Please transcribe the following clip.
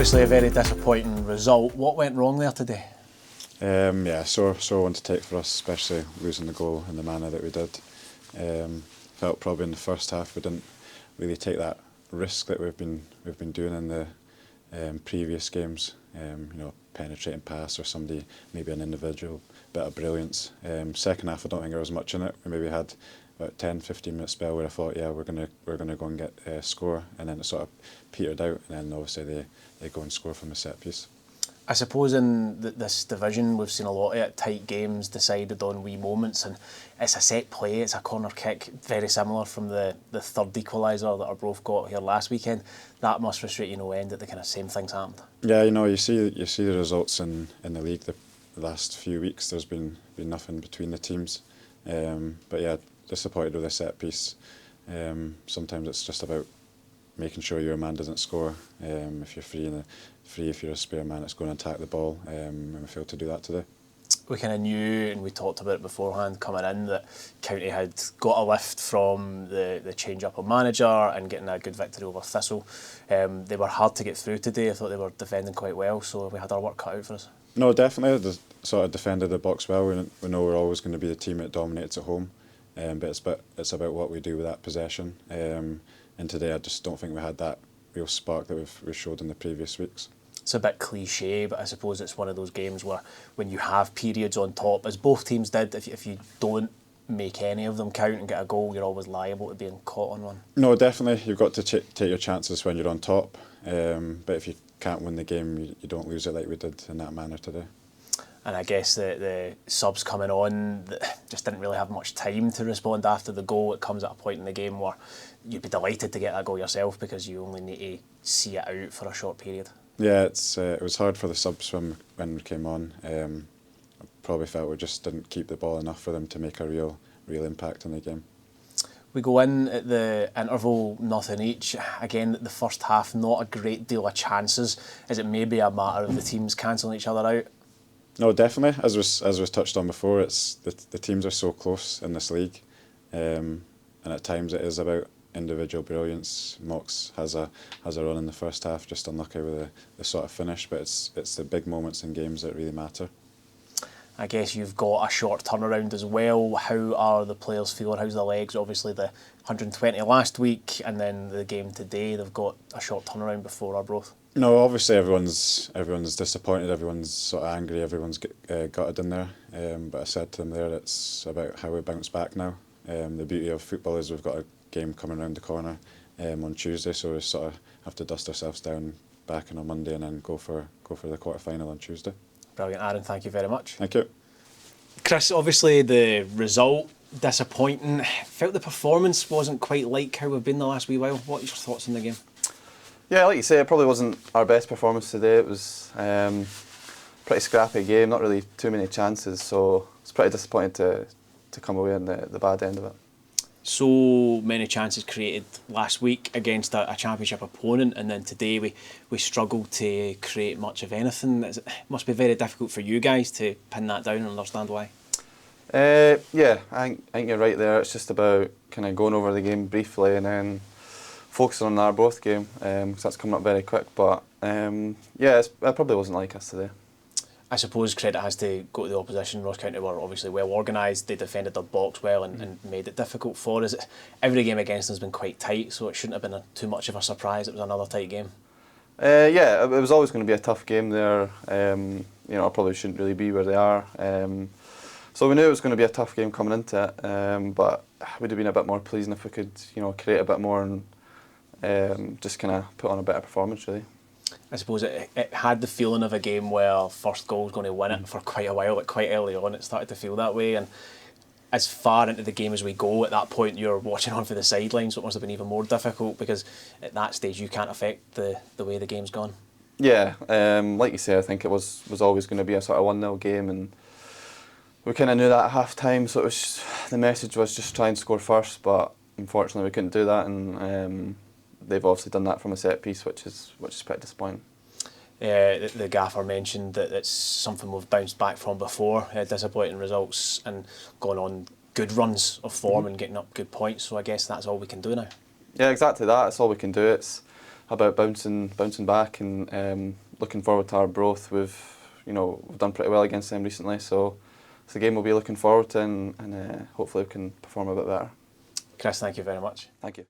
Obviously a very disappointing result. What went wrong there today? Yeah, sore one to take for us, especially losing the goal in the manner that we did. Felt probably in the first half we didn't really take that risk that we've been doing in the previous games. Penetrating pass or somebody, maybe an individual bit of brilliance. Second half, I don't think there was much in it. We maybe had about 10-15 minute spell where I thought, yeah, we're gonna go and get a score, and then it sort of petered out, and then obviously they go and score from a set piece. I suppose in this division we've seen a lot of it, tight games decided on wee moments, and it's a set play, it's a corner kick, very similar from the third equaliser that our both got here last weekend. That must frustrate you no end that the kind of same things happened. Yeah, you see the results in the league the last few weeks. There's been nothing between the teams, but yeah, disappointed with the set piece. Sometimes it's just about making sure your man doesn't score. If you're free, if you're a spare man, it's going to attack the ball, and we failed to do that today. We kind of knew, and we talked about it beforehand coming in, that County had got a lift from the change-up of manager and getting a good victory over Thistle. They were hard to get through today. I thought they were defending quite well, so we had our work cut out for us. No, definitely. They sort of defended the box well. We know we're always going to be the team that dominates at home, but it's about what we do with that possession. And today I just don't think we had that real spark that we showed in the previous weeks. It's a bit cliche, but I suppose it's one of those games where when you have periods on top, as both teams did, if you don't make any of them count and get a goal, you're always liable to being caught on one. No, definitely. You've got to take your chances when you're on top. But if you can't win the game, you don't lose it like we did in that manner today. And I guess the subs coming on just didn't really have much time to respond after the goal. It comes at a point in the game where you'd be delighted to get that goal yourself because you only need to see it out for a short period. Yeah, it was hard for the subs when we came on. I probably felt we just didn't keep the ball enough for them to make a real impact in the game. We go in at the interval, nothing each. Again, the first half, not a great deal of chances. Is it maybe a matter of the teams cancelling each other out? No, definitely. As was touched on before, it's the teams are so close in this league, and at times it is about individual brilliance. Mox has a run in the first half, just unlucky with the sort of finish, but it's the big moments in games that really matter. I guess you've got a short turnaround as well. How are the players feeling? How's the legs? Obviously the 120 last week and then the game today, they've got a short turnaround before Arbroath. No, obviously everyone's disappointed, everyone's sort of angry, everyone's gutted in there. But I said to them there, it's about how we bounce back now. The beauty of football is we've got a game coming around the corner on Tuesday, so we sort of have to dust ourselves down back on Monday and then go for the quarter-final on Tuesday. Brilliant, Aaron, thank you very much. Thank you. Chris, obviously the result, disappointing. Felt the performance wasn't quite like how we've been the last wee while. What are your thoughts on the game? Yeah, like you say, it probably wasn't our best performance today. It was pretty scrappy game, not really too many chances, so it's pretty disappointing to come away on the bad end of it. So many chances created last week against a championship opponent, and then today we struggled to create much of anything. It must be very difficult for you guys to pin that down and understand why. Yeah, I think you're right there. It's just about kind of going over the game briefly and then focusing on the Arbroath game, because that's coming up very quick. But yeah, it probably wasn't like us today. I suppose credit has to go to the opposition. Ross County were obviously well organised. They defended their box well and made it difficult for us. Every game against them has been quite tight, so it shouldn't have been too much of a surprise. It was another tight game. Yeah, it was always going to be a tough game there. I probably shouldn't really be where they are. So we knew it was going to be a tough game coming into it, but we'd have been a bit more pleasing if we could, create a bit more and just kind of put on a better performance, really. I suppose it had the feeling of a game where first goal was going to win it for quite a while, but quite early on it started to feel that way. And as far into the game as we go, at that point you're watching on for the sidelines, so it must have been even more difficult because at that stage you can't affect the way the game's gone. Yeah, like you say, I think it was always going to be a sort of 1-0 game, and we kind of knew that at half time, so the message was just try and score first, but unfortunately we couldn't do that, and they've obviously done that from a set piece, which is pretty disappointing. The gaffer mentioned that it's something we've bounced back from before, disappointing results and gone on good runs of form and getting up good points, so I guess that's all we can do now. Yeah, exactly that, that's all we can do. It's about bouncing back and looking forward to Arbroath. We've done pretty well against them recently, so it's a game we'll be looking forward to, and hopefully we can perform a bit better. Chris, thank you very much. Thank you.